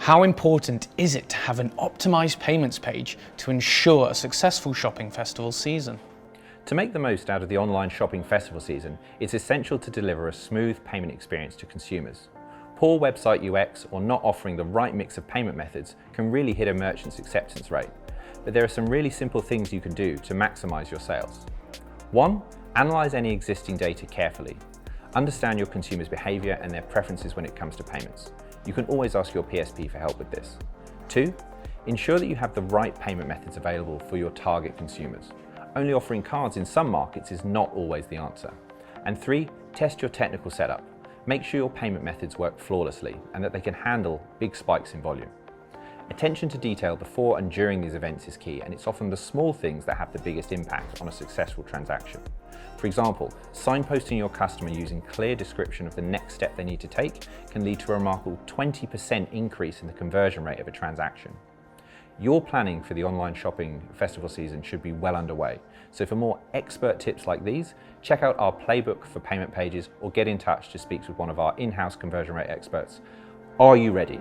How important is it to have an optimised payments page to ensure a successful shopping festival season? To make the most out of the online shopping festival season, it's essential to deliver a smooth payment experience to consumers. Poor website UX or not offering the right mix of payment methods can really hit a merchant's acceptance rate. But there are some really simple things you can do to maximise your sales. 1. Analyse any existing data carefully. Understand your consumers' behaviour and their preferences when it comes to payments. You can always ask your PSP for help with this. 2. Ensure that you have the right payment methods available for your target consumers. Only offering cards in some markets is not always the answer. And 3. Test your technical setup. Make sure your payment methods work flawlessly and that they can handle big spikes in volume. Attention to detail before and during these events is key, and it's often the small things that have the biggest impact on a successful transaction. For example, signposting your customer using clear description of the next step they need to take can lead to a remarkable 20% increase in the conversion rate of a transaction. Your planning for the online shopping festival season should be well underway. So for more expert tips like these, check out our playbook for payment pages or get in touch to speak with one of our in-house conversion rate experts. Are you ready?